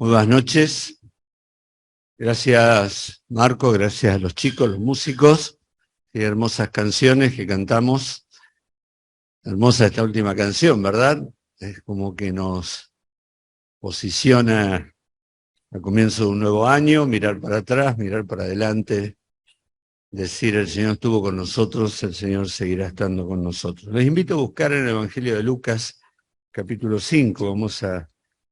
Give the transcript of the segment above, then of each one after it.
Muy buenas noches. Gracias, Marco, gracias a los chicos, los músicos, y hermosas canciones que cantamos. Hermosa esta última canción, ¿verdad? Es como que nos posiciona al comienzo de un nuevo año, mirar para atrás, mirar para adelante, decir el Señor estuvo con nosotros, el Señor seguirá estando con nosotros. Les invito a buscar en el Evangelio de Lucas, capítulo 5, vamos a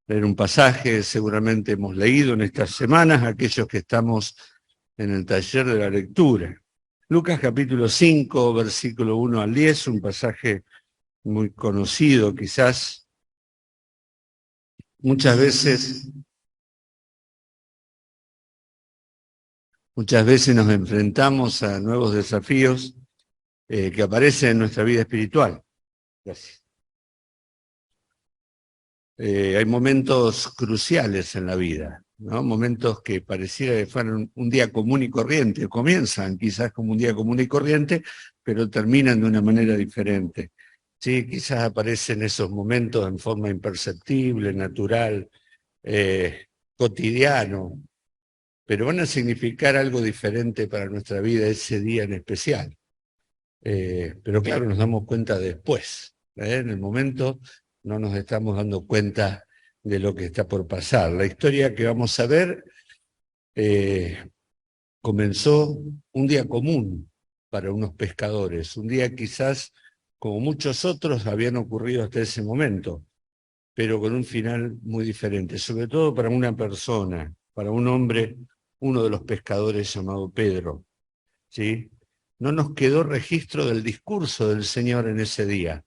leer un pasaje, seguramente hemos leído en estas semanas, aquellos que estamos en el taller de la lectura. Lucas capítulo 5, versículo 1 al 10, un pasaje muy conocido quizás. Muchas veces nos enfrentamos a nuevos desafíos que aparecen en nuestra vida espiritual. Gracias. Hay momentos cruciales en la vida, ¿no? Momentos que pareciera que fueran un día común y corriente, comienzan quizás como un día común y corriente, pero terminan de una manera diferente. Sí, quizás aparecen esos momentos en forma imperceptible, natural, cotidiano, pero van a significar algo diferente para nuestra vida ese día en especial. Pero claro, nos damos cuenta después, en el momento no nos estamos dando cuenta de lo que está por pasar. La historia que vamos a ver comenzó un día común para unos pescadores, un día quizás como muchos otros habían ocurrido hasta ese momento, pero con un final muy diferente, sobre todo para una persona, para un hombre, uno de los pescadores llamado Pedro, ¿sí? No nos quedó registro del discurso del Señor en ese día.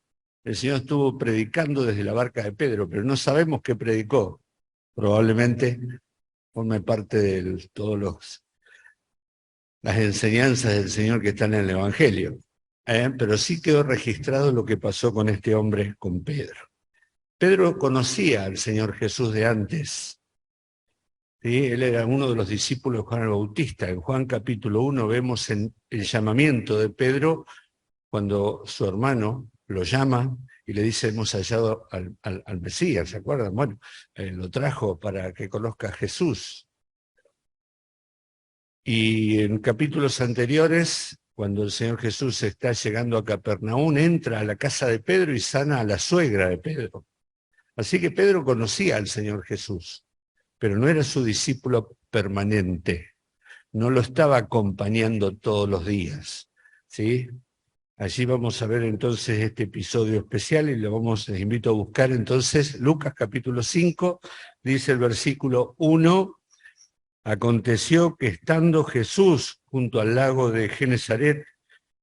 El Señor estuvo predicando desde la barca de Pedro, pero no sabemos qué predicó. Probablemente forme parte de todas las enseñanzas del Señor que están en el Evangelio. Pero sí quedó registrado lo que pasó con este hombre, con Pedro. Pedro conocía al Señor Jesús de antes. ¿Sí? Él era uno de los discípulos de Juan el Bautista. En Juan capítulo 1 vemos el llamamiento de Pedro cuando su hermano lo llama y le dice, hemos hallado al Mesías, ¿se acuerdan? Bueno, lo trajo para que conozca a Jesús. Y en capítulos anteriores, cuando el Señor Jesús está llegando a Capernaum, entra a la casa de Pedro y sana a la suegra de Pedro. Así que Pedro conocía al Señor Jesús, pero no era su discípulo permanente, no lo estaba acompañando todos los días, ¿sí? Allí vamos a ver entonces este episodio especial y les invito a buscar entonces Lucas capítulo 5, dice el versículo 1, aconteció que estando Jesús junto al lago de Genesaret,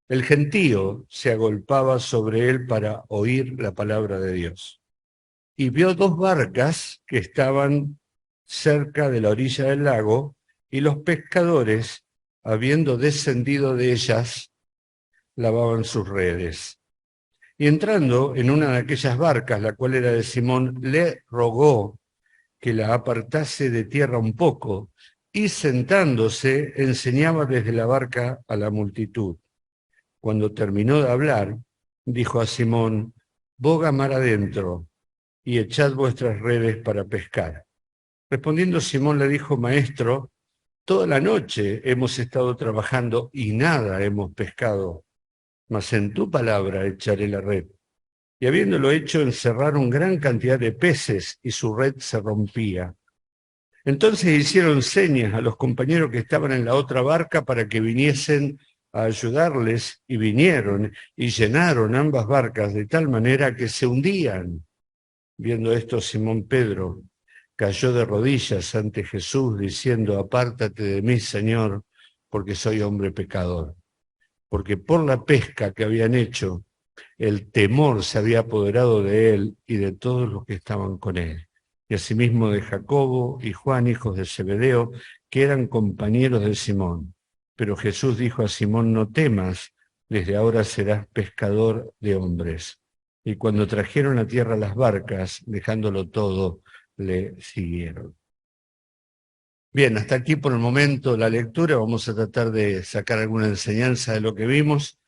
el gentío se agolpaba sobre él para oír la palabra de Dios. Y vio dos barcas que estaban cerca de la orilla del lago, y los pescadores, habiendo descendido de ellas, lavaban sus redes. Y entrando en una de aquellas barcas, la cual era de Simón, le rogó que la apartase de tierra un poco, y sentándose enseñaba desde la barca a la multitud. Cuando terminó de hablar, dijo a Simón, boga mar adentro y echad vuestras redes para pescar. Respondiendo Simón le dijo, maestro, toda la noche hemos estado trabajando y nada hemos pescado, mas en tu palabra echaré la red. Y habiéndolo hecho, encerraron gran cantidad de peces y su red se rompía. Entonces hicieron señas a los compañeros que estaban en la otra barca para que viniesen a ayudarles, y vinieron y llenaron ambas barcas de tal manera que se hundían. Viendo esto, Simón Pedro cayó de rodillas ante Jesús, diciendo, apártate de mí, Señor, porque soy hombre pecador. Porque por la pesca que habían hecho, el temor se había apoderado de él y de todos los que estaban con él. Y asimismo de Jacobo y Juan, hijos de Zebedeo, que eran compañeros de Simón. Pero Jesús dijo a Simón, no temas, desde ahora serás pescador de hombres. Y cuando trajeron a tierra las barcas, dejándolo todo, le siguieron. Bien, hasta aquí por el momento la lectura. Vamos a tratar de sacar alguna enseñanza de lo que vimos.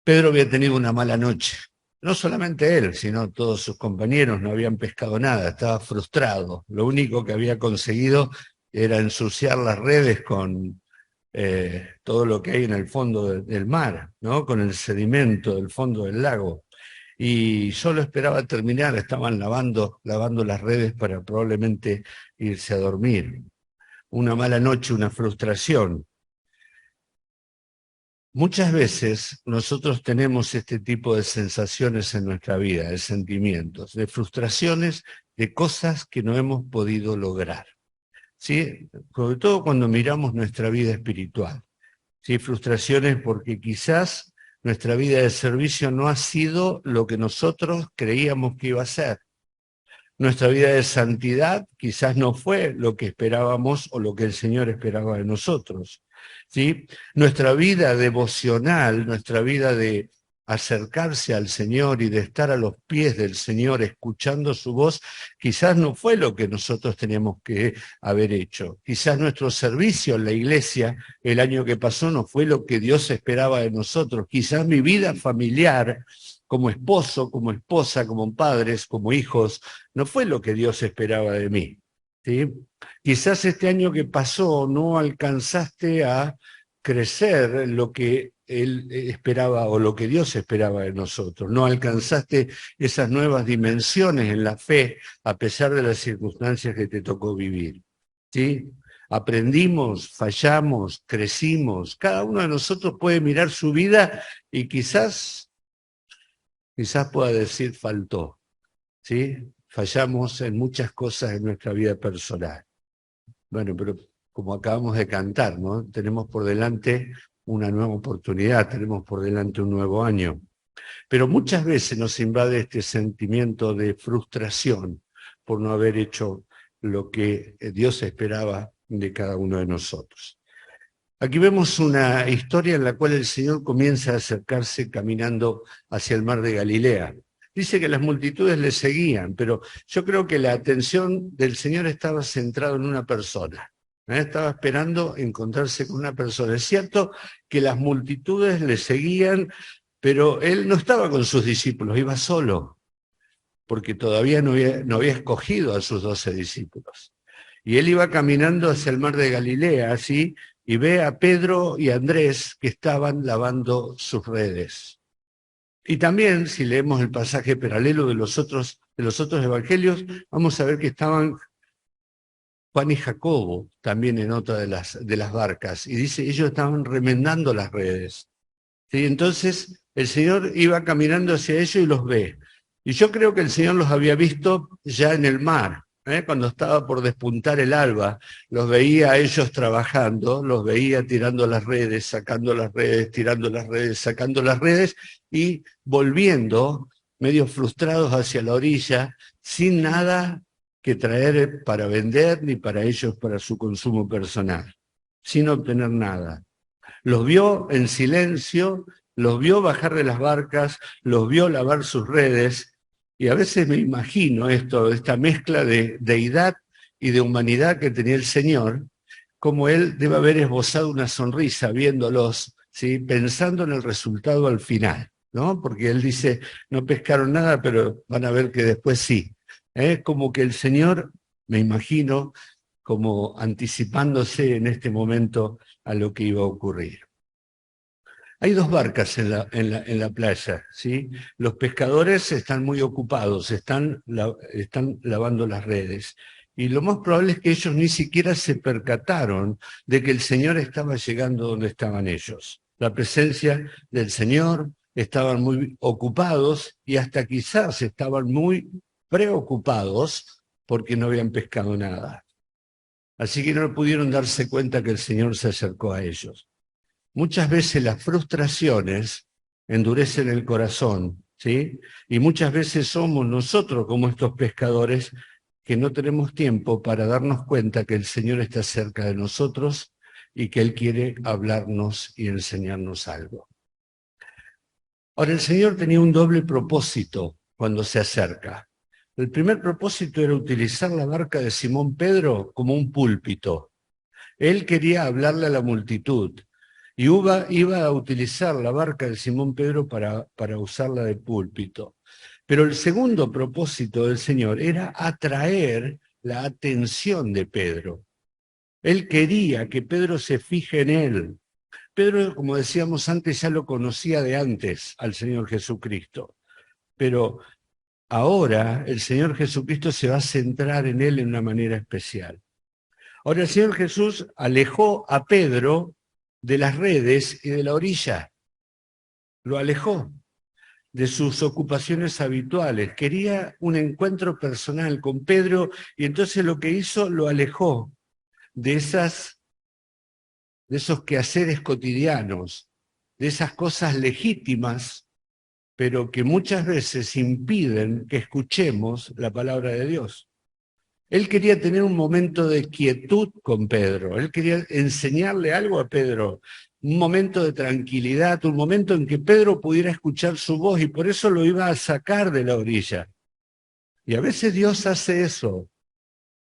Pedro había tenido una mala noche. No solamente él, sino todos sus compañeros no habían pescado nada, estaba frustrado. Lo único que había conseguido era ensuciar las redes con todo lo que hay en el fondo del mar, ¿no? Con el sedimento del fondo del lago. Y solo esperaba terminar, estaban lavando las redes para probablemente irse a dormir. Una mala noche, una frustración. Muchas veces nosotros tenemos este tipo de sensaciones en nuestra vida, de sentimientos, de frustraciones, de cosas que no hemos podido lograr, ¿sí? Sobre todo cuando miramos nuestra vida espiritual, ¿sí? Frustraciones porque quizás nuestra vida de servicio no ha sido lo que nosotros creíamos que iba a ser. Nuestra vida de santidad quizás no fue lo que esperábamos o lo que el Señor esperaba de nosotros, ¿sí? Nuestra vida devocional, nuestra vida de acercarse al Señor y de estar a los pies del Señor escuchando su voz, quizás no fue lo que nosotros teníamos que haber hecho. Quizás nuestro servicio en la iglesia el año que pasó no fue lo que Dios esperaba de nosotros. Quizás mi vida familiar como esposo, como esposa, como padres, como hijos, no fue lo que Dios esperaba de mí, ¿sí? Quizás este año que pasó no alcanzaste a crecer lo que Él esperaba o lo que Dios esperaba de nosotros. No alcanzaste esas nuevas dimensiones en la fe a pesar de las circunstancias que te tocó vivir, ¿sí? Aprendimos, fallamos, crecimos. Cada uno de nosotros puede mirar su vida y quizás pueda decir faltó, ¿sí? Fallamos en muchas cosas en nuestra vida personal. Bueno, pero como acabamos de cantar, ¿no? Tenemos por delante una nueva oportunidad, tenemos por delante un nuevo año. Pero muchas veces nos invade este sentimiento de frustración por no haber hecho lo que Dios esperaba de cada uno de nosotros. Aquí vemos una historia en la cual el Señor comienza a acercarse caminando hacia el mar de Galilea. Dice que las multitudes le seguían, pero yo creo que la atención del Señor estaba centrada en una persona. Estaba esperando encontrarse con una persona. Es cierto que las multitudes le seguían, pero él no estaba con sus discípulos, iba solo, porque todavía no había escogido a sus 12 discípulos. Y él iba caminando hacia el mar de Galilea, así, y ve a Pedro y a Andrés que estaban lavando sus redes. Y también, si leemos el pasaje paralelo de los otros evangelios, vamos a ver que estaban Juan y Jacobo también en otra de las barcas. Y dice, ellos estaban remendando las redes. ¿Sí? Entonces, el Señor iba caminando hacia ellos y los ve. Y yo creo que el Señor los había visto ya en el mar, cuando estaba por despuntar el alba. Los veía a ellos trabajando, los veía tirando las redes, sacando las redes, tirando las redes, sacando las redes y volviendo, medio frustrados hacia la orilla, sin nada que traer para vender ni para ellos, para su consumo personal, sin obtener nada. Los vio en silencio, los vio bajar de las barcas, los vio lavar sus redes, y a veces me imagino esta mezcla de deidad y de humanidad que tenía el Señor, como él debe haber esbozado una sonrisa viéndolos, ¿sí? Pensando en el resultado al final, ¿no? Porque él dice, no pescaron nada, pero van a ver que después sí. Como que el Señor, me imagino, como anticipándose en este momento a lo que iba a ocurrir. Hay dos barcas en la playa, ¿sí? Los pescadores están muy ocupados, están lavando las redes. Y lo más probable es que ellos ni siquiera se percataron de que el Señor estaba llegando donde estaban ellos. La presencia del Señor, estaban muy ocupados y hasta quizás estaban muy preocupados porque no habían pescado nada. Así que no pudieron darse cuenta que el Señor se acercó a ellos. Muchas veces las frustraciones endurecen el corazón, ¿sí? Y muchas veces somos nosotros, como estos pescadores, que no tenemos tiempo para darnos cuenta que el Señor está cerca de nosotros y que Él quiere hablarnos y enseñarnos algo. Ahora, el Señor tenía un doble propósito cuando se acerca. El primer propósito era utilizar la barca de Simón Pedro como un púlpito. Él quería hablarle a la multitud. Y iba a utilizar la barca de Simón Pedro para usarla de púlpito. Pero el segundo propósito del Señor era atraer la atención de Pedro. Él quería que Pedro se fije en él. Pedro, como decíamos antes, ya lo conocía de antes al Señor Jesucristo. Pero ahora el Señor Jesucristo se va a centrar en él en una manera especial. Ahora el Señor Jesús alejó a Pedro de las redes y de la orilla. Lo alejó de sus ocupaciones habituales. Quería un encuentro personal con Pedro y entonces lo que hizo, lo alejó de esos quehaceres cotidianos, de esas cosas legítimas, pero que muchas veces impiden que escuchemos la palabra de Dios. Él quería tener un momento de quietud con Pedro, él quería enseñarle algo a Pedro, un momento de tranquilidad, un momento en que Pedro pudiera escuchar su voz y por eso lo iba a sacar de la orilla. Y a veces Dios hace eso,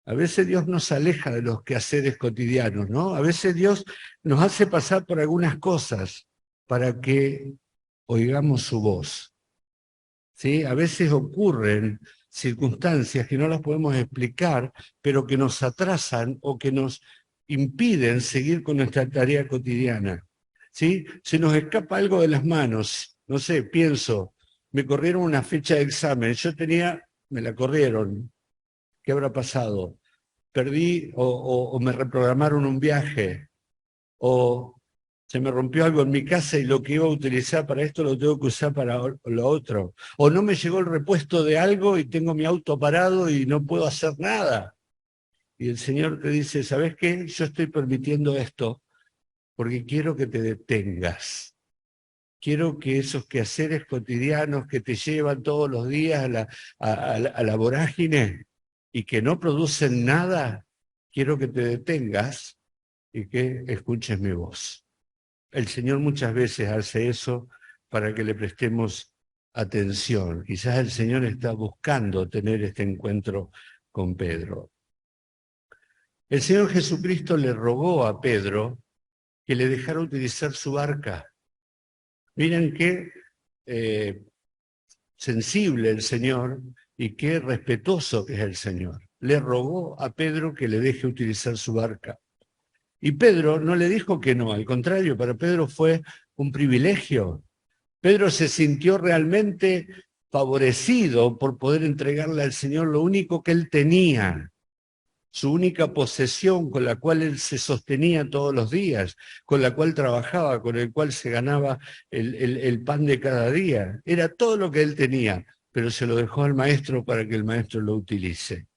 a veces Dios nos aleja de los quehaceres cotidianos, ¿no? A veces Dios nos hace pasar por algunas cosas para que oigamos su voz, ¿sí? A veces ocurren circunstancias que no las podemos explicar, pero que nos atrasan o que nos impiden seguir con nuestra tarea cotidiana, ¿sí? Se nos escapa algo de las manos, no sé, pienso, me corrieron una fecha de examen, me la corrieron, ¿qué habrá pasado? Perdí o me reprogramaron un viaje, o se me rompió algo en mi casa y lo que iba a utilizar para esto lo tengo que usar para lo otro. O no me llegó el repuesto de algo y tengo mi auto parado y no puedo hacer nada. Y el Señor te dice, ¿sabes qué? Yo estoy permitiendo esto porque quiero que te detengas. Quiero que esos quehaceres cotidianos que te llevan todos los días a la vorágine y que no producen nada, quiero que te detengas y que escuches mi voz. El Señor muchas veces hace eso para que le prestemos atención. Quizás el Señor está buscando tener este encuentro con Pedro. El Señor Jesucristo le rogó a Pedro que le dejara utilizar su barca. Miren qué sensible el Señor y qué respetuoso que es el Señor. Le rogó a Pedro que le deje utilizar su barca. Y Pedro no le dijo que no, al contrario, para Pedro fue un privilegio. Pedro se sintió realmente favorecido por poder entregarle al Señor lo único que él tenía, su única posesión con la cual él se sostenía todos los días, con la cual trabajaba, con el cual se ganaba el pan de cada día. Era todo lo que él tenía, pero se lo dejó al maestro para que el maestro lo utilice.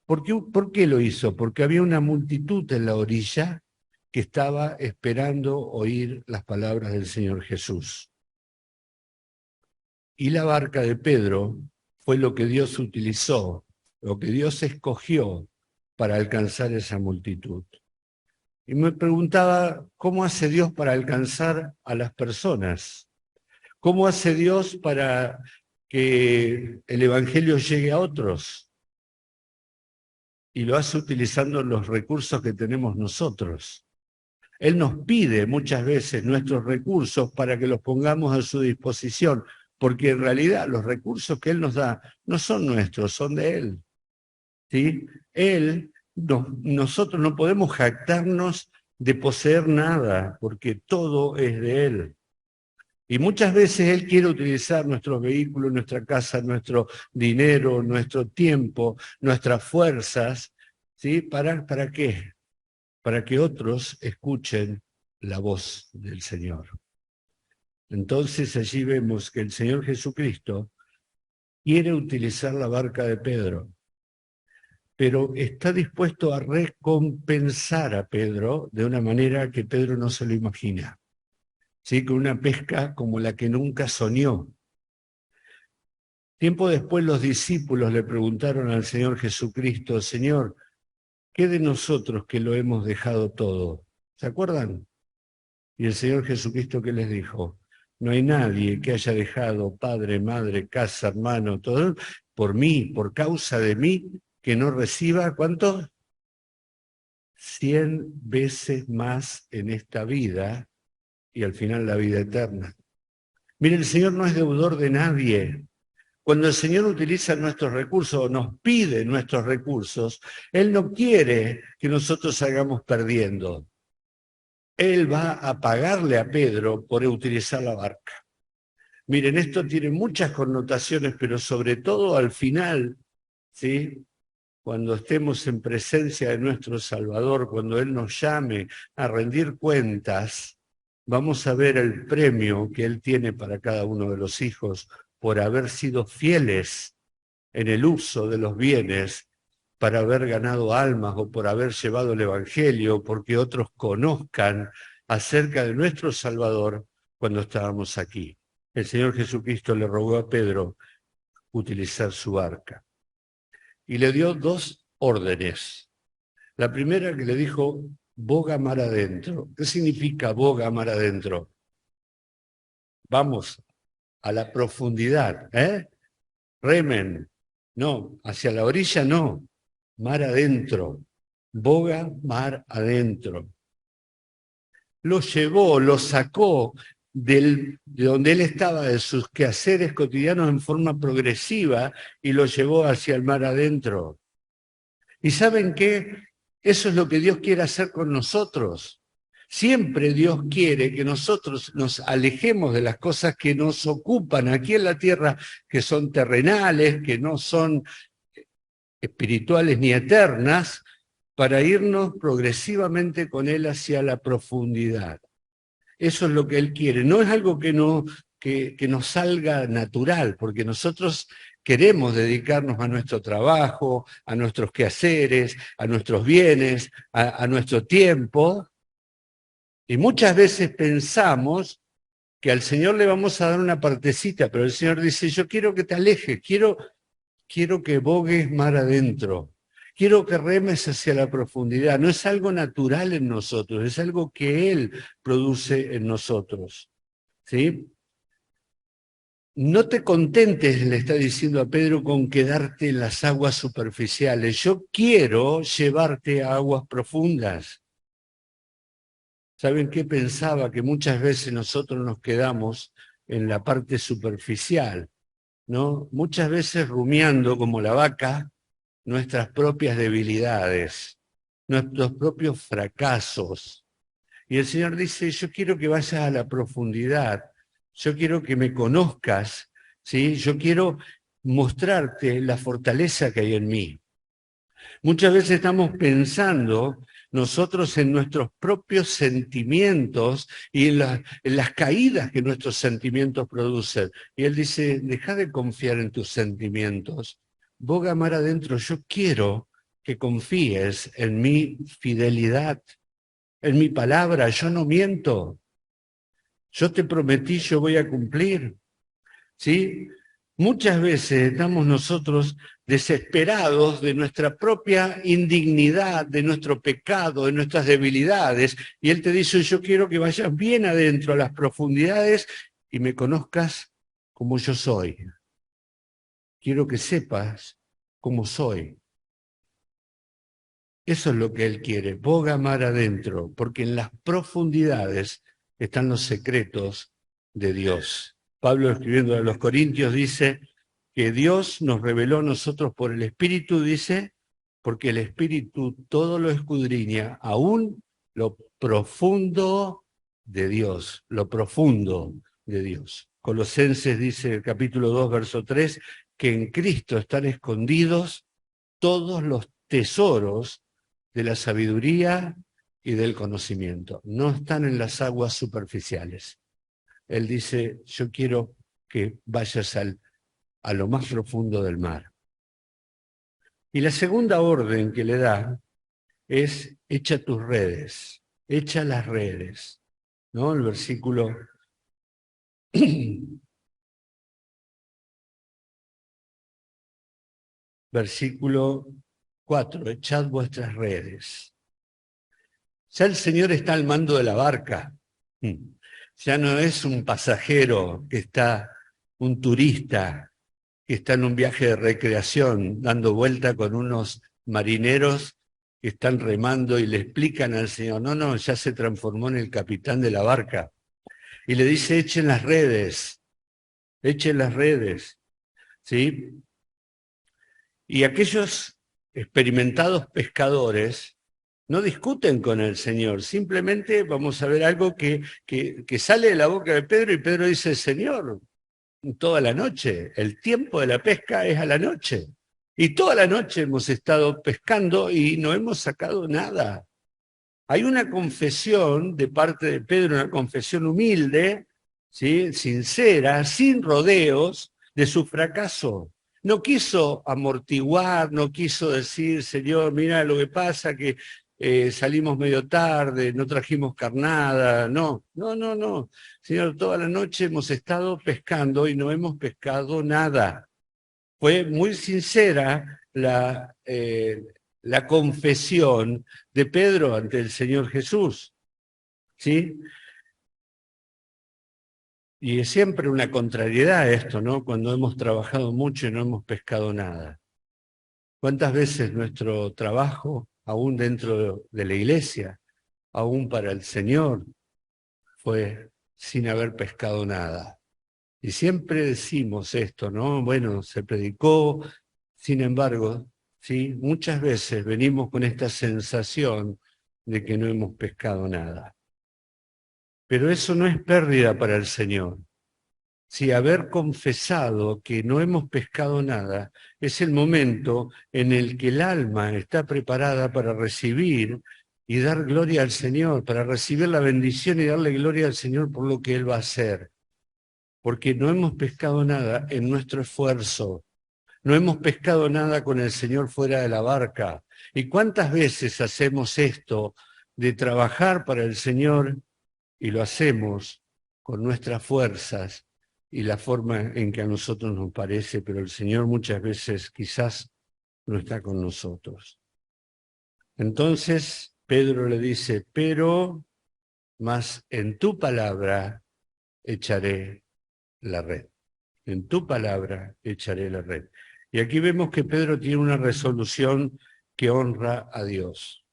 ¿Por qué lo hizo? Porque había una multitud en la orilla que estaba esperando oír las palabras del Señor Jesús. Y la barca de Pedro fue lo que Dios utilizó, lo que Dios escogió para alcanzar esa multitud. Y me preguntaba, ¿cómo hace Dios para alcanzar a las personas? ¿Cómo hace Dios para que el Evangelio llegue a otros? Y lo hace utilizando los recursos que tenemos nosotros. Él nos pide muchas veces nuestros recursos para que los pongamos a su disposición, porque en realidad los recursos que Él nos da no son nuestros, son de Él. ¿Sí? Nosotros no podemos jactarnos de poseer nada, porque todo es de Él. Y muchas veces Él quiere utilizar nuestros vehículos, nuestra casa, nuestro dinero, nuestro tiempo, nuestras fuerzas, ¿sí? ¿Para qué? Para que otros escuchen la voz del Señor. Entonces allí vemos que el Señor Jesucristo quiere utilizar la barca de Pedro, pero está dispuesto a recompensar a Pedro de una manera que Pedro no se lo imagina. ¿Sí? Con una pesca como la que nunca soñó. Tiempo después los discípulos le preguntaron al Señor Jesucristo, Señor, ¿qué de nosotros que lo hemos dejado todo? ¿Se acuerdan? Y el Señor Jesucristo, ¿qué les dijo? No hay nadie que haya dejado padre, madre, casa, hermano, todo, por mí, por causa de mí, que no reciba, ¿cuánto? 100 veces más en esta vida y al final la vida eterna. Mire, el Señor no es deudor de nadie. Cuando el Señor utiliza nuestros recursos o nos pide nuestros recursos, Él no quiere que nosotros salgamos perdiendo. Él va a pagarle a Pedro por utilizar la barca. Miren, esto tiene muchas connotaciones, pero sobre todo al final, ¿sí? Cuando estemos en presencia de nuestro Salvador, cuando Él nos llame a rendir cuentas, vamos a ver el premio que Él tiene para cada uno de los hijos por haber sido fieles en el uso de los bienes, para haber ganado almas o por haber llevado el Evangelio, porque otros conozcan acerca de nuestro Salvador cuando estábamos aquí. El Señor Jesucristo le rogó a Pedro utilizar su barca y le dio 2 órdenes. La primera que le dijo, boga mar adentro. ¿Qué significa boga mar adentro? Vamos a la profundidad, remen, no, hacia la orilla no, mar adentro, boga mar adentro. Lo llevó, lo sacó de donde él estaba, de sus quehaceres cotidianos en forma progresiva y lo llevó hacia el mar adentro. ¿Y saben qué? Eso es lo que Dios quiere hacer con nosotros. Siempre Dios quiere que nosotros nos alejemos de las cosas que nos ocupan aquí en la tierra, que son terrenales, que no son espirituales ni eternas, para irnos progresivamente con Él hacia la profundidad. Eso es lo que Él quiere. No es algo que nos salga natural, porque nosotros queremos dedicarnos a nuestro trabajo, a nuestros quehaceres, a nuestros bienes, a nuestro tiempo. Y muchas veces pensamos que al Señor le vamos a dar una partecita, pero el Señor dice, yo quiero que te alejes, quiero que bogues mar adentro, quiero que remes hacia la profundidad. No es algo natural en nosotros, es algo que Él produce en nosotros, ¿sí? No te contentes, le está diciendo a Pedro, con quedarte en las aguas superficiales. Yo quiero llevarte a aguas profundas. ¿Saben qué pensaba? Que muchas veces nosotros nos quedamos en la parte superficial, ¿no? Muchas veces rumiando como la vaca nuestras propias debilidades, nuestros propios fracasos. Y el Señor dice, yo quiero que vayas a la profundidad, yo quiero que me conozcas, ¿sí? Yo quiero mostrarte la fortaleza que hay en mí. Muchas veces estamos pensando nosotros en nuestros propios sentimientos y en las caídas que nuestros sentimientos producen. Y Él dice, deja de confiar en tus sentimientos. Boga mar adentro, yo quiero que confíes en mi fidelidad, en mi palabra, yo no miento. Yo te prometí, yo voy a cumplir. ¿Sí? Muchas veces estamos nosotros desesperados de nuestra propia indignidad, de nuestro pecado, de nuestras debilidades. Y Él te dice, yo quiero que vayas bien adentro a las profundidades y me conozcas como yo soy. Quiero que sepas cómo soy. Eso es lo que Él quiere, boga mar adentro, porque en las profundidades están los secretos de Dios. Pablo, escribiendo a los Corintios, dice que Dios nos reveló a nosotros por el Espíritu, dice, porque el Espíritu todo lo escudriña, aún lo profundo de Dios, lo profundo de Dios. Colosenses dice, el capítulo 2, verso 3, que en Cristo están escondidos todos los tesoros de la sabiduría y del conocimiento. No están en las aguas superficiales. Él dice, yo quiero que vayas a lo más profundo del mar. Y la segunda orden que le da es, echa tus redes, echa las redes. ¿No? El versículo versículo 4, echad vuestras redes. Ya el Señor está al mando de la barca. Ya no es un pasajero que está, un turista que está en un viaje de recreación, dando vuelta con unos marineros que están remando y le explican al Señor, no, ya se transformó en el capitán de la barca. y le dice, echen las redes, ¿sí? Y aquellos experimentados pescadores no discuten con el Señor, simplemente vamos a ver algo que sale de la boca de Pedro y Pedro dice, Señor, toda la noche, el tiempo de la pesca es a la noche. Y toda la noche hemos estado pescando y no hemos sacado nada. Hay una confesión de parte de Pedro, una confesión humilde, ¿sí? Sincera, sin rodeos, de su fracaso. No quiso amortiguar, no quiso decir, Señor, mira lo que pasa, que salimos medio tarde, no trajimos carnada. No, no, no, no. Señor, toda la noche hemos estado pescando y no hemos pescado nada. Fue muy sincera la confesión de Pedro ante el Señor Jesús, ¿sí? Y es siempre una contrariedad esto, ¿no? Cuando hemos trabajado mucho y no hemos pescado nada. ¿Cuántas veces nuestro trabajo, aún dentro de la iglesia, aún para el Señor, fue sin haber pescado nada? Y siempre decimos esto, ¿no? Bueno, se predicó, sin embargo, ¿sí? Muchas veces venimos con esta sensación de que no hemos pescado nada. Pero eso no es pérdida para el Señor. Si haber confesado que no hemos pescado nada es el momento en el que el alma está preparada para recibir y dar gloria al Señor, para recibir la bendición y darle gloria al Señor por lo que Él va a hacer. Porque no hemos pescado nada en nuestro esfuerzo, no hemos pescado nada con el Señor fuera de la barca. ¿Y cuántas veces hacemos esto de trabajar para el Señor y lo hacemos con nuestras fuerzas y la forma en que a nosotros nos parece, pero el Señor muchas veces quizás no está con nosotros? Entonces Pedro le dice, pero más en tu palabra echaré la red. En tu palabra echaré la red. Y aquí vemos que Pedro tiene una resolución que honra a Dios,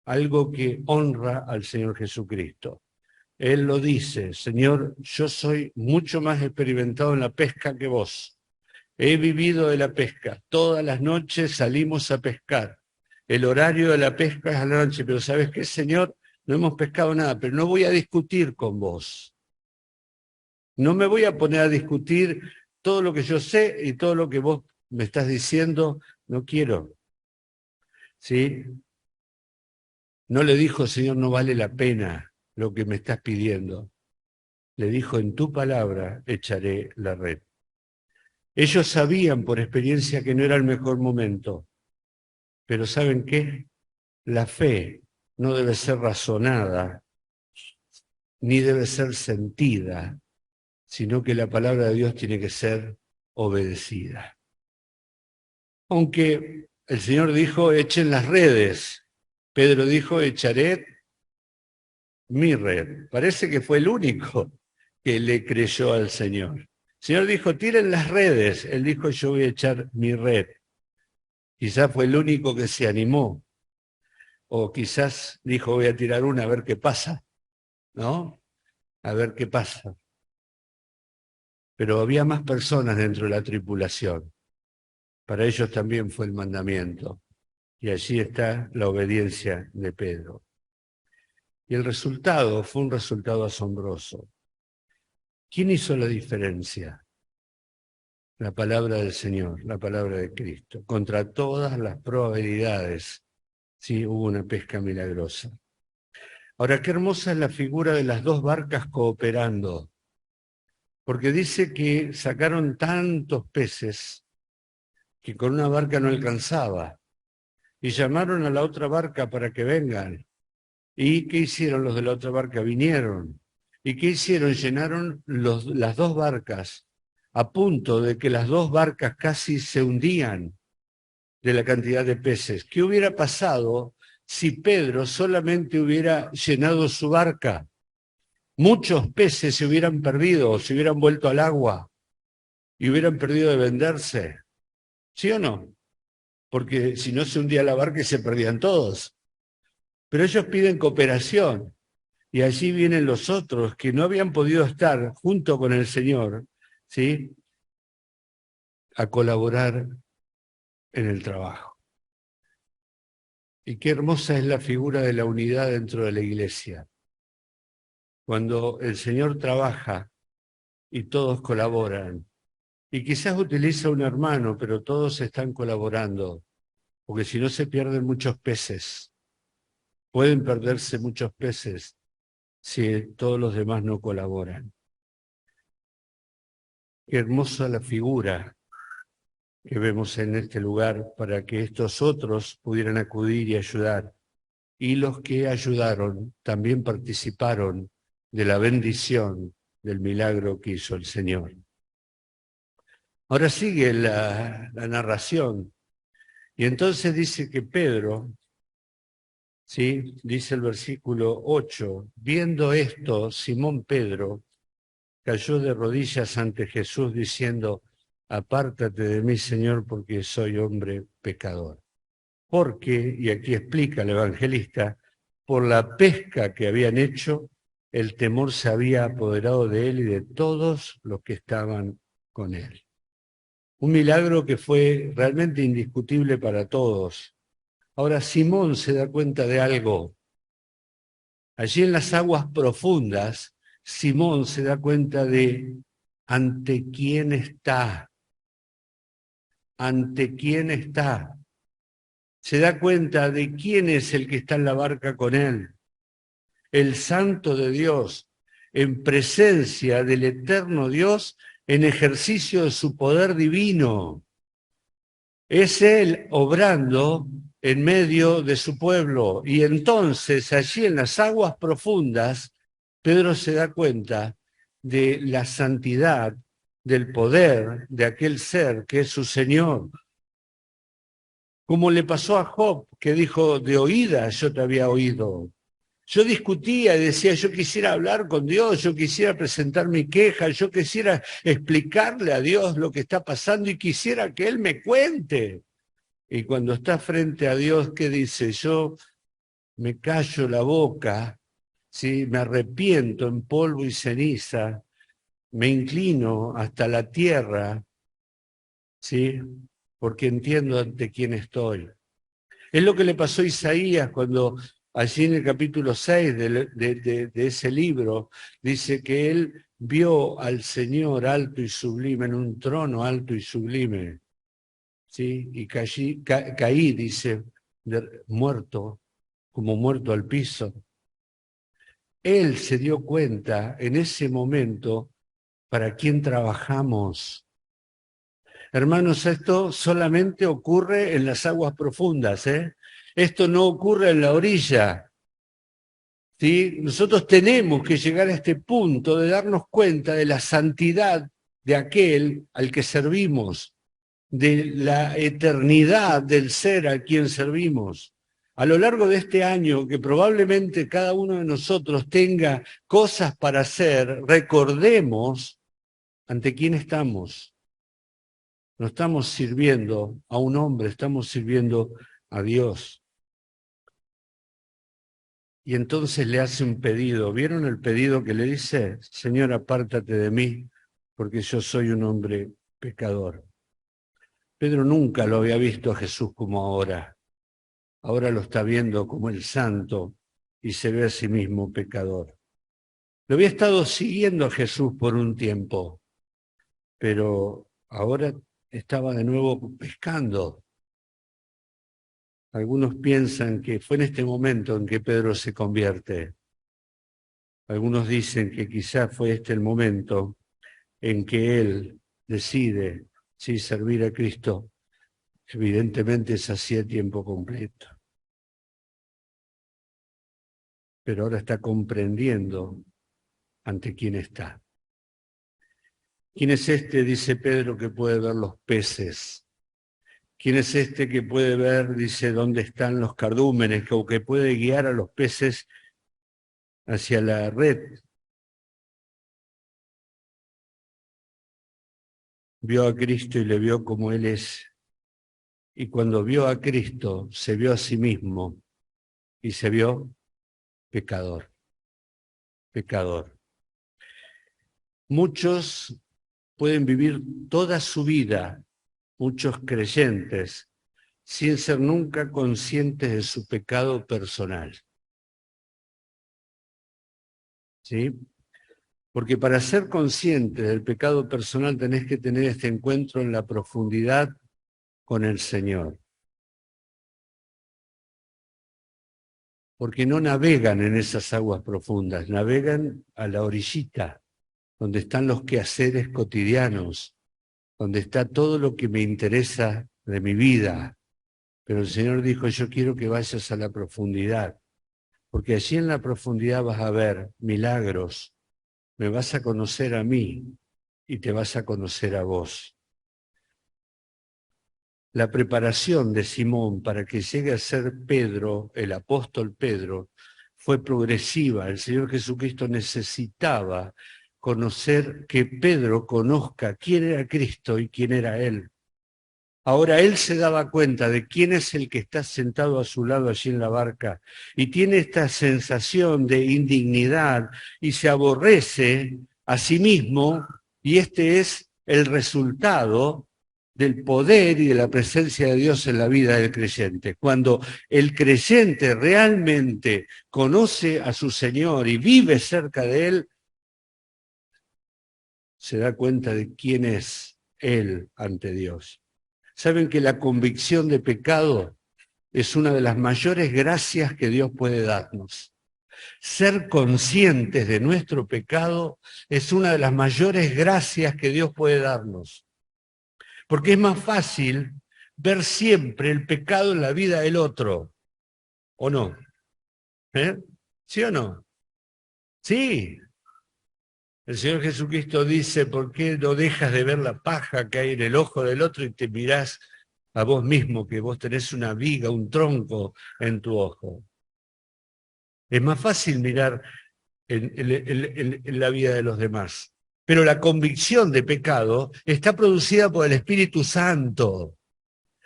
algo que honra al Señor Jesucristo. Él lo dice, Señor, yo soy mucho más experimentado en la pesca que vos. He vivido de la pesca. Todas las noches salimos a pescar. El horario de la pesca es a la noche, pero ¿sabes qué, Señor? No hemos pescado nada, pero no voy a discutir con vos. No me voy a poner a discutir todo lo que yo sé y todo lo que vos me estás diciendo. No quiero. ¿Sí? No le dijo, Señor, no vale la pena lo que me estás pidiendo. Le dijo, en tu palabra echaré la red. Ellos sabían por experiencia que no era el mejor momento, pero ¿saben qué? La fe no debe ser razonada, ni debe ser sentida, sino que la palabra de Dios tiene que ser obedecida. Aunque el Señor dijo, echen las redes, Pedro dijo, echaré mi red. Parece que fue el único que le creyó al Señor. El Señor dijo, tiren las redes. Él dijo, yo voy a echar mi red. Quizás fue el único que se animó. O quizás dijo, voy a tirar una a ver qué pasa, ¿no? A ver qué pasa. Pero había más personas dentro de la tripulación. Para ellos también fue el mandamiento. Y allí está la obediencia de Pedro. Y el resultado fue un resultado asombroso. ¿Quién hizo la diferencia? La palabra del Señor, la palabra de Cristo. Contra todas las probabilidades, sí, hubo una pesca milagrosa. Ahora, qué hermosa es la figura de las dos barcas cooperando, porque dice que sacaron tantos peces que con una barca no alcanzaba, y llamaron a la otra barca para que vengan. ¿Y qué hicieron los de la otra barca? Vinieron. ¿Y qué hicieron? Llenaron las dos barcas, a punto de que las dos barcas casi se hundían de la cantidad de peces. ¿Qué hubiera pasado si Pedro solamente hubiera llenado su barca? Muchos peces se hubieran perdido o se hubieran vuelto al agua y hubieran perdido de venderse. ¿Sí o no? Porque si no se hundía la barca y se perdían todos. Pero ellos piden cooperación. Y allí vienen los otros que no habían podido estar junto con el Señor, ¿sí?, a colaborar en el trabajo. Y qué hermosa es la figura de la unidad dentro de la iglesia. Cuando el Señor trabaja y todos colaboran, y quizás utiliza un hermano, pero todos están colaborando, porque si no se pierden muchos peces. Pueden perderse muchos peces si todos los demás no colaboran. Qué hermosa la figura que vemos en este lugar para que estos otros pudieran acudir y ayudar. Y los que ayudaron también participaron de la bendición del milagro que hizo el Señor. Ahora sigue la narración. Y entonces dice que Pedro, ¿sí?, dice el versículo 8, viendo esto, Simón Pedro cayó de rodillas ante Jesús diciendo, apártate de mí, Señor, porque soy hombre pecador. Porque, y aquí explica el evangelista, por la pesca que habían hecho, el temor se había apoderado de él y de todos los que estaban con él. Un milagro que fue realmente indiscutible para todos. Ahora Simón se da cuenta de algo. Allí en las aguas profundas, Simón se da cuenta de ante quién está. Ante quién está. Se da cuenta de quién es el que está en la barca con él. El Santo de Dios, en presencia del eterno Dios, en ejercicio de su poder divino. Es Él obrando en medio de su pueblo. Y entonces, allí en las aguas profundas, Pedro se da cuenta de la santidad, del poder de aquel ser que es su Señor. Como le pasó a Job, que dijo, de oídas yo te había oído. Yo discutía y decía, yo quisiera hablar con Dios, yo quisiera presentar mi queja, yo quisiera explicarle a Dios lo que está pasando y quisiera que Él me cuente. Y cuando está frente a Dios, ¿qué dice? Yo me callo la boca, ¿sí?, me arrepiento en polvo y ceniza, me inclino hasta la tierra, ¿sí?, porque entiendo ante quién estoy. Es lo que le pasó a Isaías cuando allí en el capítulo 6 de ese libro dice que él vio al Señor alto y sublime, en un trono alto y sublime, ¿sí? Y caí, dice, muerto, como muerto al piso. Él se dio cuenta en ese momento para quién trabajamos. Hermanos, esto solamente ocurre en las aguas profundas, ¿eh? Esto no ocurre en la orilla, ¿sí? Nosotros tenemos que llegar a este punto de darnos cuenta de la santidad de aquel al que servimos, de la eternidad del ser a quien servimos. A lo largo de este año, que probablemente cada uno de nosotros tenga cosas para hacer, recordemos ante quién estamos. No estamos sirviendo a un hombre, estamos sirviendo a Dios. Y entonces le hace un pedido. ¿Vieron el pedido que le dice? Señor, apártate de mí, porque yo soy un hombre pecador. Pedro nunca lo había visto a Jesús como ahora. Ahora lo está viendo como el santo y se ve a sí mismo pecador. Lo había estado siguiendo a Jesús por un tiempo, pero ahora estaba de nuevo pescando. Algunos piensan que fue en este momento en que Pedro se convierte. Algunos dicen que quizás fue este el momento en que él decide sí, servir a Cristo. Evidentemente es así a tiempo completo. Pero ahora está comprendiendo ante quién está. ¿Quién es este, dice Pedro, que puede ver los peces? ¿Quién es este que puede ver, dice, dónde están los cardúmenes, o que puede guiar a los peces hacia la red? Vio a Cristo y le vio como Él es. Y cuando vio a Cristo, se vio a sí mismo y se vio pecador. pecador. Muchos pueden vivir toda su vida, muchos creyentes, sin ser nunca conscientes de su pecado personal. ¿Sí? Porque para ser consciente del pecado personal tenés que tener este encuentro en la profundidad con el Señor. Porque no navegan en esas aguas profundas, navegan a la orillita, donde están los quehaceres cotidianos, donde está todo lo que me interesa de mi vida. Pero el Señor dijo, yo quiero que vayas a la profundidad, porque allí en la profundidad vas a ver milagros, me vas a conocer a mí y te vas a conocer a vos. La preparación de Simón para que llegue a ser Pedro, el apóstol Pedro, fue progresiva. El Señor Jesucristo necesitaba conocer, que Pedro conozca quién era Cristo y quién era Él. Ahora él se daba cuenta de quién es el que está sentado a su lado allí en la barca y tiene esta sensación de indignidad y se aborrece a sí mismo, y este es el resultado del poder y de la presencia de Dios en la vida del creyente. Cuando el creyente realmente conoce a su Señor y vive cerca de Él, se da cuenta de quién es Él ante Dios. Saben que la convicción de pecado es una de las mayores gracias que Dios puede darnos. Ser conscientes de nuestro pecado es una de las mayores gracias que Dios puede darnos. Porque es más fácil ver siempre el pecado en la vida del otro, ¿o no? ¿Sí o no? Sí. El Señor Jesucristo dice, ¿por qué no dejas de ver la paja que hay en el ojo del otro y te mirás a vos mismo, que vos tenés una viga, un tronco en tu ojo? Es más fácil mirar en la vida de los demás. Pero la convicción de pecado está producida por el Espíritu Santo.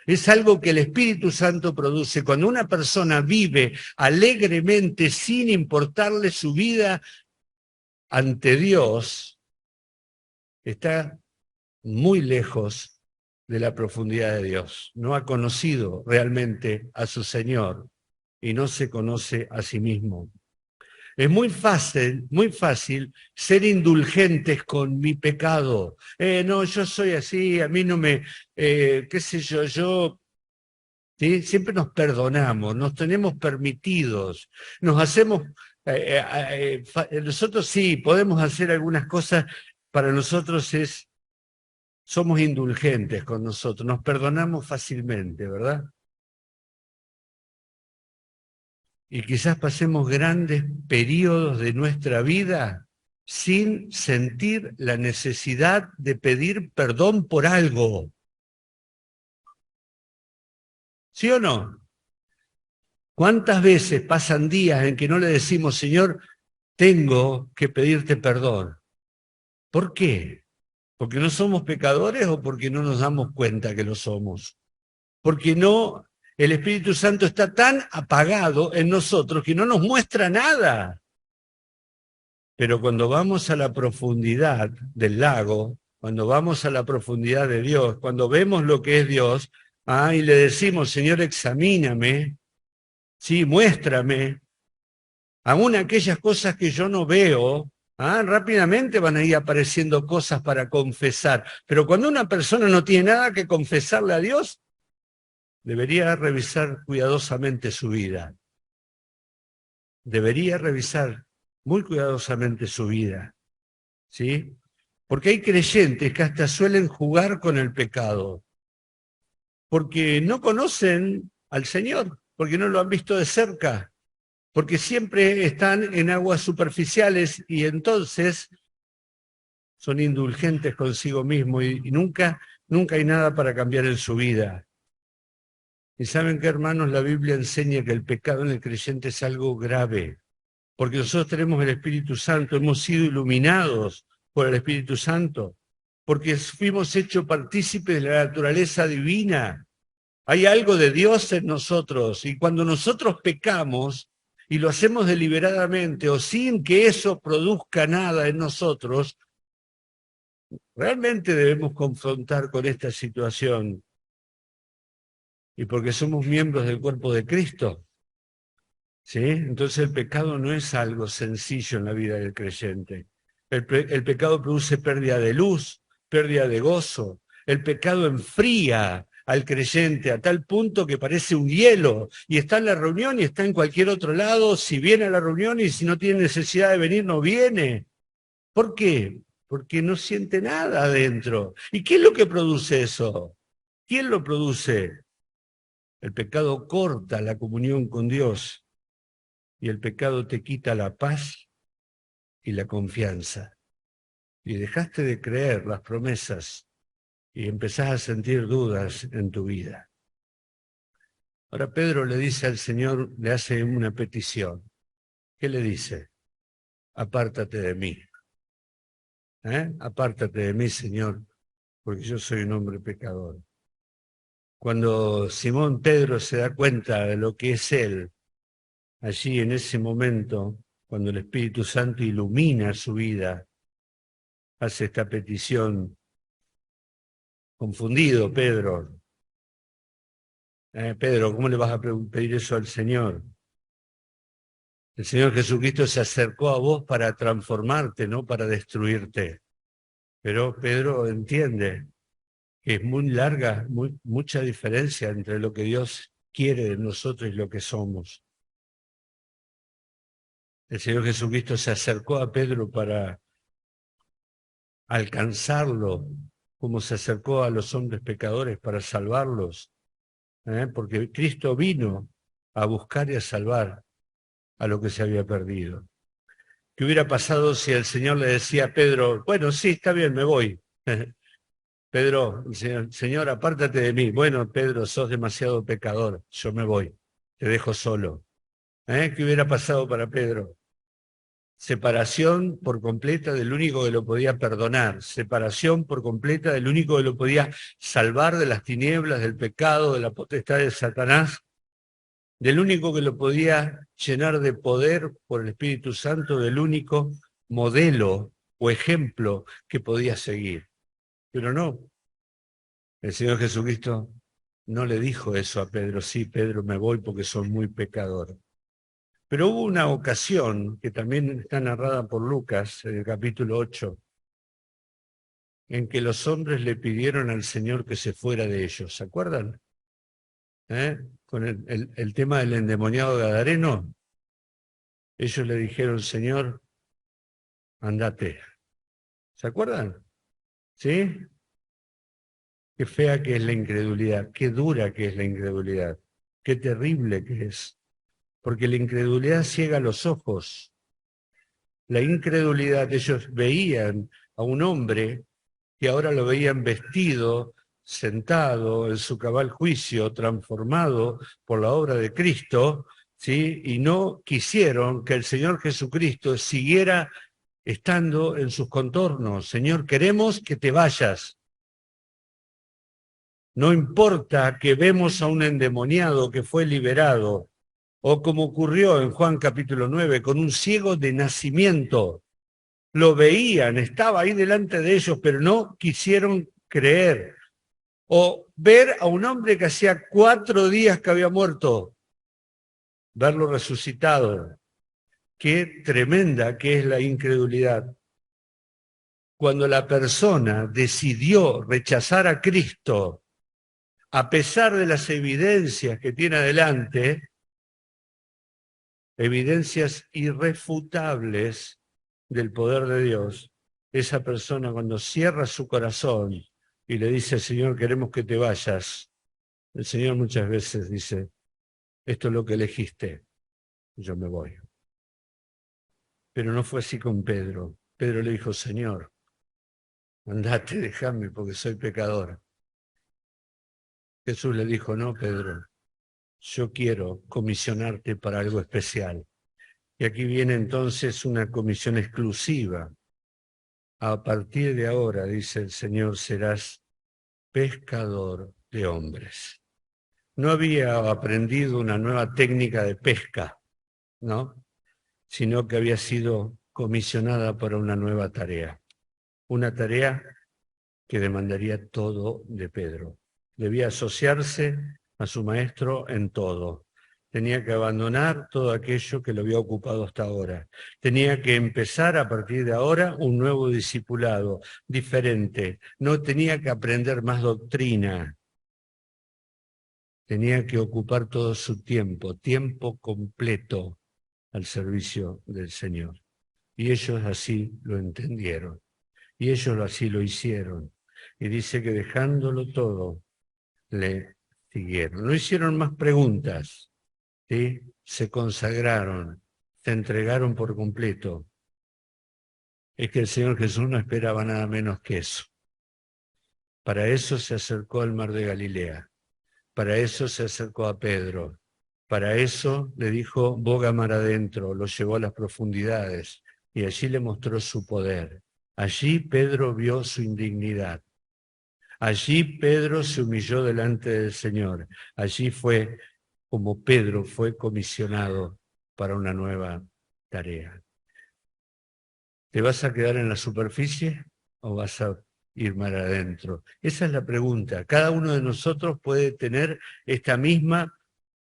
Es algo que el Espíritu Santo produce. Cuando una persona vive alegremente sin importarle su vida ante Dios, está muy lejos de la profundidad de Dios. No ha conocido realmente a su Señor y no se conoce a sí mismo. Es muy fácil ser indulgentes con mi pecado. No, yo soy así, a mí no me, qué sé yo, ¿sí? Siempre nos perdonamos, nos tenemos permitidos, nos hacemos, nosotros sí, podemos hacer algunas cosas, para nosotros somos indulgentes con nosotros, nos perdonamos fácilmente, ¿verdad? Y quizás pasemos grandes periodos de nuestra vida sin sentir la necesidad de pedir perdón por algo. ¿Sí o no? ¿Cuántas veces pasan días en que no le decimos, Señor, tengo que pedirte perdón? ¿Por qué? ¿Porque no somos pecadores o porque no nos damos cuenta que lo somos? Porque no, el Espíritu Santo está tan apagado en nosotros que no nos muestra nada. Pero cuando vamos a la profundidad del lago, cuando vamos a la profundidad de Dios, cuando vemos lo que es Dios, y le decimos, Señor, examíname, sí, muéstrame, aún aquellas cosas que yo no veo, rápidamente van a ir apareciendo cosas para confesar. Pero cuando una persona no tiene nada que confesarle a Dios, debería revisar cuidadosamente su vida. Debería revisar muy cuidadosamente su vida, ¿sí? Porque hay creyentes que hasta suelen jugar con el pecado, porque no conocen al Señor, porque no lo han visto de cerca, porque siempre están en aguas superficiales y entonces son indulgentes consigo mismo y nunca hay nada para cambiar en su vida. Y saben que, hermanos, la Biblia enseña que el pecado en el creyente es algo grave, porque nosotros tenemos el Espíritu Santo, hemos sido iluminados por el Espíritu Santo, porque fuimos hechos partícipes de la naturaleza divina. Hay algo de Dios en nosotros, y cuando nosotros pecamos, y lo hacemos deliberadamente o sin que eso produzca nada en nosotros, realmente debemos confrontar con esta situación. Y porque somos miembros del cuerpo de Cristo, ¿sí? Entonces el pecado no es algo sencillo en la vida del creyente. El pecado produce pérdida de luz, pérdida de gozo. El pecado enfría al creyente a tal punto que parece un hielo y está en la reunión y está en cualquier otro lado, si viene a la reunión y si no tiene necesidad de venir, no viene. ¿Por qué? Porque no siente nada adentro. ¿Y qué es lo que produce eso? ¿Quién lo produce? El pecado corta la comunión con Dios y el pecado te quita la paz y la confianza. Y dejaste de creer las promesas y empezás a sentir dudas en tu vida. Ahora Pedro le dice al Señor, le hace una petición. ¿Qué le dice? Apártate de mí. Apártate de mí, Señor, porque yo soy un hombre pecador. Cuando Simón Pedro se da cuenta de lo que es él, allí en ese momento, cuando el Espíritu Santo ilumina su vida, hace esta petición. Confundido, Pedro. Pedro, ¿cómo le vas a pedir eso al Señor? El Señor Jesucristo se acercó a vos para transformarte, no para destruirte. Pero Pedro entiende que es muy larga, mucha diferencia entre lo que Dios quiere de nosotros y lo que somos. El Señor Jesucristo se acercó a Pedro para alcanzarlo, como se acercó a los hombres pecadores para salvarlos. Porque Cristo vino a buscar y a salvar a lo que se había perdido. ¿Qué hubiera pasado si el Señor le decía a Pedro, bueno, sí, está bien, me voy? Pedro, Señor, apártate de mí. Bueno, Pedro, sos demasiado pecador, yo me voy, te dejo solo. ¿Qué hubiera pasado para Pedro? Separación por completa del único que lo podía perdonar, separación por completa del único que lo podía salvar de las tinieblas, del pecado, de la potestad de Satanás, del único que lo podía llenar de poder por el Espíritu Santo, del único modelo o ejemplo que podía seguir. Pero no, el Señor Jesucristo no le dijo eso a Pedro, sí, Pedro, me voy porque soy muy pecador. Pero hubo una ocasión, que también está narrada por Lucas, en el capítulo 8, en que los hombres le pidieron al Señor que se fuera de ellos. ¿Se acuerdan? Con el tema del endemoniado gadareno. Ellos le dijeron, Señor, andate. ¿Se acuerdan? ¿Sí? Qué fea que es la incredulidad, qué dura que es la incredulidad, qué terrible que es. Porque la incredulidad ciega los ojos. La incredulidad, ellos veían a un hombre que ahora lo veían vestido, sentado en su cabal juicio, transformado por la obra de Cristo, ¿sí? Y no quisieron que el Señor Jesucristo siguiera estando en sus contornos. Señor, queremos que te vayas. No importa que vemos a un endemoniado que fue liberado, o como ocurrió en Juan capítulo 9, con un ciego de nacimiento. Lo veían, estaba ahí delante de ellos, pero no quisieron creer. O ver a un hombre que hacía 4 días que había muerto, verlo resucitado. Qué tremenda que es la incredulidad. Cuando la persona decidió rechazar a Cristo, a pesar de las evidencias que tiene adelante, evidencias irrefutables del poder de Dios, esa persona cuando cierra su corazón y le dice, Señor, queremos que te vayas, el Señor muchas veces dice, esto es lo que elegiste, yo me voy. Pero no fue así con Pedro. Pedro le dijo, Señor, andate, déjame porque soy pecador. Jesús le dijo, no, Pedro, yo quiero comisionarte para algo especial. Y aquí viene entonces una comisión exclusiva. A partir de ahora, dice el Señor, serás pescador de hombres. No había aprendido una nueva técnica de pesca. ¿no? Sino que había sido comisionada para una nueva tarea. Una tarea que demandaría todo de Pedro. Debía asociarse a su maestro en todo. Tenía que abandonar todo aquello que lo había ocupado hasta ahora. Tenía que empezar a partir de ahora un nuevo discipulado, diferente. No tenía que aprender más doctrina. Tenía que ocupar todo su tiempo, tiempo completo al servicio del Señor. Y ellos así lo entendieron. Y ellos así lo hicieron. Y dice que dejándolo todo, le siguieron. No hicieron más preguntas, ¿sí? Se consagraron, se entregaron por completo. Es que el Señor Jesús no esperaba nada menos que eso. Para eso se acercó al mar de Galilea. Para eso se acercó a Pedro. Para eso le dijo, boga mar adentro, lo llevó a las profundidades y allí le mostró su poder. Allí Pedro vio su indignidad. Allí Pedro se humilló delante del Señor. Allí fue como Pedro fue comisionado para una nueva tarea. ¿Te vas a quedar en la superficie o vas a ir mar adentro? Esa es la pregunta. Cada uno de nosotros puede tener esta misma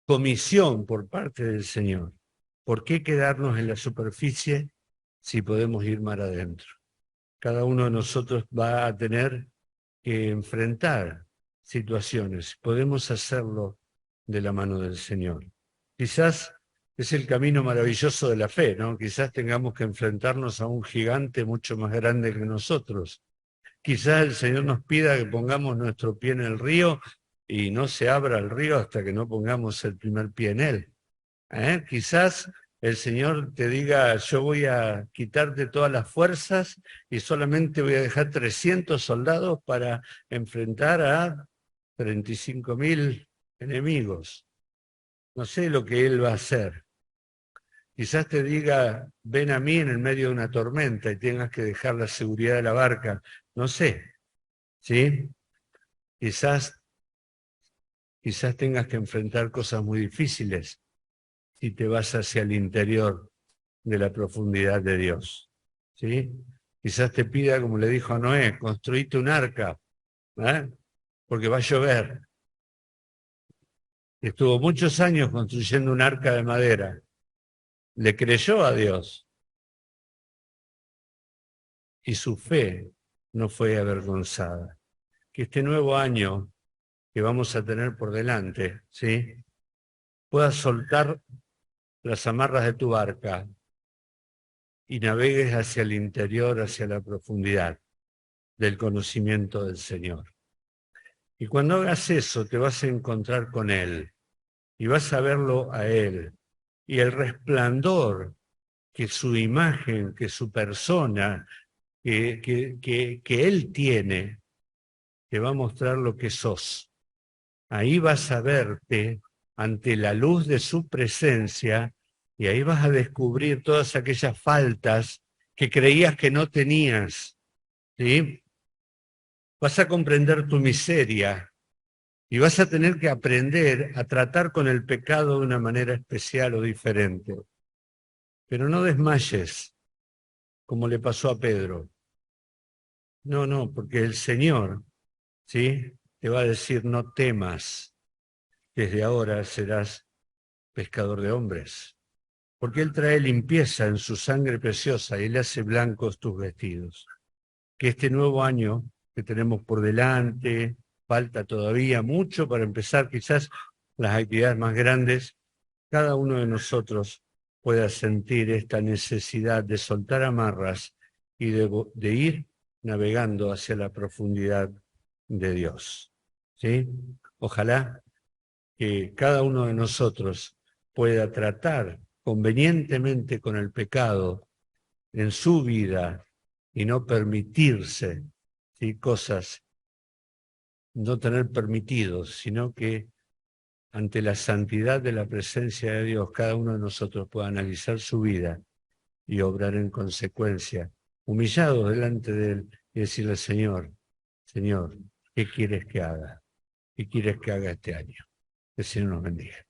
comisión por parte del Señor. ¿Por qué quedarnos en la superficie si podemos ir mar adentro? Cada uno de nosotros va a tener que enfrentar situaciones. Podemos hacerlo de la mano del Señor. Quizás es el camino maravilloso de la fe, ¿no? Quizás tengamos que enfrentarnos a un gigante mucho más grande que nosotros. Quizás el Señor nos pida que pongamos nuestro pie en el río y no se abra el río hasta que no pongamos el primer pie en él. Quizás el Señor te diga, yo voy a quitarte todas las fuerzas y solamente voy a dejar 300 soldados para enfrentar a 35.000 enemigos. No sé lo que Él va a hacer. Quizás te diga, ven a mí en el medio de una tormenta y tengas que dejar la seguridad de la barca. No sé, ¿sí? Quizás tengas que enfrentar cosas muy difíciles si te vas hacia el interior de la profundidad de Dios. ¿Sí? Quizás te pida, como le dijo a Noé, construite un arca, porque va a llover. Estuvo muchos años construyendo un arca de madera. Le creyó a Dios y su fe no fue avergonzada. Que este nuevo año que vamos a tener por delante, ¿sí? Puedas soltar las amarras de tu barca y navegues hacia el interior, hacia la profundidad del conocimiento del Señor. Y cuando hagas eso, te vas a encontrar con Él y vas a verlo a Él. Y el resplandor que su imagen, que su persona, que Él tiene, te va a mostrar lo que sos. Ahí vas a verte ante la luz de su presencia y ahí vas a descubrir todas aquellas faltas que creías que no tenías, ¿sí? Vas a comprender tu miseria y vas a tener que aprender a tratar con el pecado de una manera especial o diferente. Pero no desmayes, como le pasó a Pedro. No, porque el Señor, ¿sí? Te va a decir, no temas, desde ahora serás pescador de hombres. Porque Él trae limpieza en su sangre preciosa y Él hace blancos tus vestidos. Que este nuevo año que tenemos por delante, falta todavía mucho para empezar quizás las actividades más grandes, cada uno de nosotros pueda sentir esta necesidad de soltar amarras y de ir navegando hacia la profundidad de Dios. ¿Sí? Ojalá que cada uno de nosotros pueda tratar convenientemente con el pecado en su vida y no permitirse, ¿sí? Cosas, no tener permitidos, sino que ante la santidad de la presencia de Dios, cada uno de nosotros pueda analizar su vida y obrar en consecuencia, humillados delante de Él y decirle, Señor, ¿qué quieres que haga? ¿Qué quieres que haga este año? Que el Señor nos bendiga.